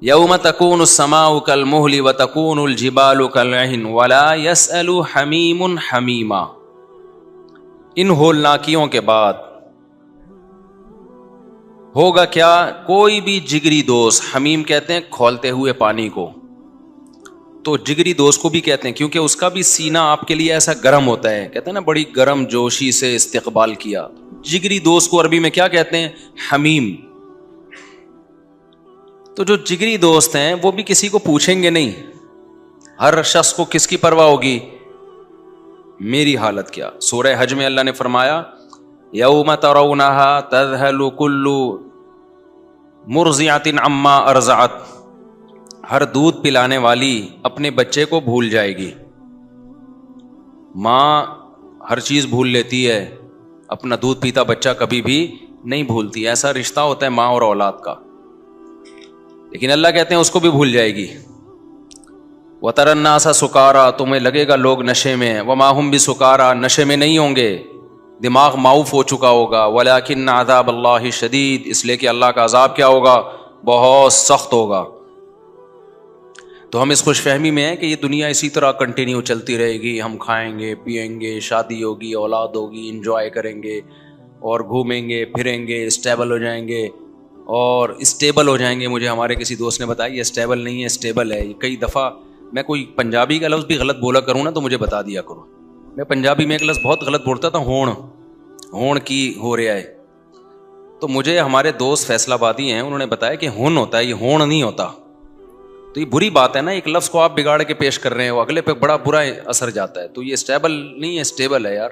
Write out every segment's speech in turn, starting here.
یوم تکون السماء کالمہل وتکون الجبال کالعہن ولا یسأل حمیم حمیما. ان ہولناکیوں کے بعد ہوگا کیا؟ کوئی بھی جگری دوست، حمیم کہتے ہیں کھولتے ہوئے پانی کو، تو جگری دوست کو بھی کہتے ہیں کیونکہ اس کا بھی سینہ آپ کے لیے ایسا گرم ہوتا ہے، کہتے ہیں نا بڑی گرم جوشی سے استقبال کیا. جگری دوست کو عربی میں کیا کہتے ہیں؟ حمیم. تو جو جگری دوست ہیں وہ بھی کسی کو پوچھیں گے نہیں. ہر شخص کو کس کی پرواہ ہوگی؟ میری حالت کیا. سورہ حج میں اللہ نے فرمایا یوم ترونها تذہل کل مرضعۃ عما ارضعت. ہر دودھ پلانے والی اپنے بچے کو بھول جائے گی. ماں ہر چیز بھول لیتی ہے، اپنا دودھ پیتا بچہ کبھی بھی نہیں بھولتی. ایسا رشتہ ہوتا ہے ماں اور اولاد کا. لیکن اللہ کہتے ہیں اس کو بھی بھول جائے گی. وَتَرَى النَّاسَ سُكَارَىٰ، تمہیں لگے گا لوگ نشے میں ہیں. وَمَا هُمْ بِسُكَارَىٰ، نشے میں نہیں ہوں گے، دماغ معاف ہو چکا ہوگا. وَلَٰكِنَّ عَذَابَ اللَّهِ شَدِيدٌ، اس لیے کہ اللہ کا عذاب کیا ہوگا؟ بہت سخت ہوگا. تو ہم اس خوش فہمی میں ہیں کہ یہ دنیا اسی طرح کنٹینیو چلتی رہے گی، ہم کھائیں گے پیئیں گے، شادی ہوگی، اولاد ہوگی، انجوائے کریں گے اور گھومیں گے پھریں گے، اسٹیبل ہو جائیں گے اور اسٹیبل ہو جائیں گے. مجھے ہمارے کسی دوست نے بتایا یہ اسٹیبل نہیں ہے، اسٹیبل ہے. کئی دفعہ میں کوئی پنجابی کا لفظ بھی غلط بولا کروں نا تو مجھے بتا دیا کرو. میں پنجابی میں ایک لفظ بہت غلط بولتا تھا، ہون کی ہو رہا ہے. تو مجھے ہمارے دوست فیصل آبادی ہیں، انہوں نے بتایا کہ ہن ہوتا ہے، یہ ہون نہیں ہوتا. تو یہ بری بات ہے نا، ایک لفظ کو آپ بگاڑ کے پیش کر رہے ہیں، وہ اگلے پہ بڑا برا اثر جاتا ہے. تو یہ اسٹیبل نہیں ہے، اسٹیبل ہے یار.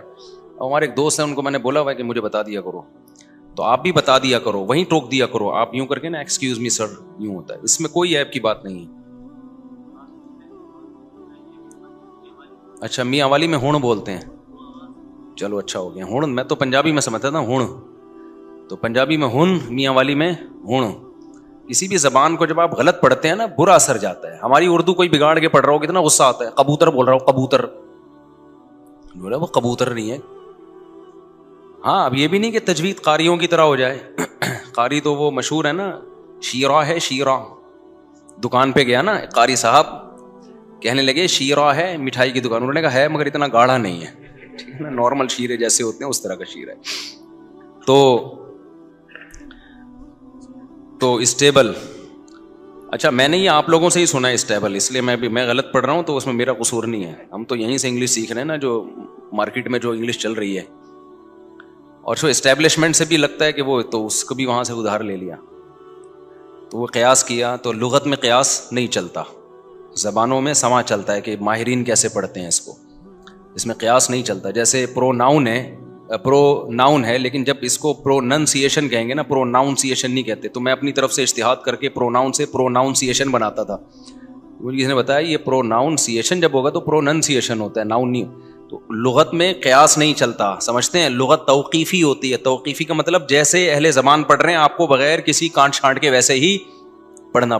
ہمارے ایک دوست ہیں، ان کو میں نے بولا ہوا ہے کہ مجھے بتا دیا کرو، تو آپ بھی بتا دیا کرو، وہیں ٹوک دیا کرو آپ یوں کر کے نا، ایکسکیوز می سر، یوں ہوتا ہے. اس میں کوئی عیب کی بات نہیں ہے. اچھا میاں والی میں ہون بولتے ہیں، چلو اچھا ہو گیا. ہون میں تو پنجابی میں سمجھتا تھا ہون، تو پنجابی میں ہن، میاں والی میں ہون. کسی بھی زبان کو جب آپ غلط پڑھتے ہیں نا برا اثر جاتا ہے. ہماری اردو کوئی بگاڑ کے پڑھ رہا ہو کتنا غصہ آتا ہے. کبوتر بول رہا ہوں، کبوتر بولا، وہ کبوتر نہیں ہے. ہاں اب یہ بھی نہیں کہ تجوید قاریوں کی طرح ہو جائے. قاری تو وہ مشہور ہے نا، شیرہ ہے شیرہ. دکان پہ گیا نا قاری صاحب، کہنے لگے شیرہ ہے مٹھائی کی دکان. انہوں نے کہا ہے مگر اتنا گاڑھا نہیں ہے، ٹھیک ہے نا، نارمل شیرے جیسے ہوتے ہیں اس طرح کا شیر ہے. تو اسٹیبل. اچھا میں نے یہ آپ لوگوں سے ہی سنا ہے اسٹیبل، اس لیے میں غلط پڑھ رہا ہوں تو اس میں میرا قصور نہیں ہے. ہم تو یہیں سے انگلش سیکھ رہے ہیں نا، جو مارکیٹ میں جو انگلش چل رہی ہے. اور جو اسٹیبلشمنٹ سے بھی لگتا ہے کہ وہ تو اس کو بھی وہاں سے ادھار لے لیا. تو وہ قیاس کیا، تو لغت میں قیاس نہیں چلتا، زبانوں میں سما چلتا ہے کہ ماہرین کیسے پڑھتے ہیں اس کو. اس میں قیاس نہیں چلتا. جیسے پرو ناؤن ہے لیکن جب اس کو پروننسیشن کہیں گے نا، پروناؤنسیشن نہیں کہتے. تو میں اپنی طرف سے اجتہاد کر کے پروناؤن سے پروناؤنسیشن بناتا تھا. مجھے کسی نے بتایا یہ پروناؤنسیشن جب ہوگا تو پروننسیشن ہوتا ہے، ناؤن نہیں. تو لغت میں قیاس نہیں چلتا، سمجھتے ہیں. لغت توقیفی ہوتی ہے. توقیفی کا مطلب جیسے اہل زبان پڑھ رہے ہیں آپ کو بغیر کسی کانٹ چھانٹ کے ویسے ہی پڑھنا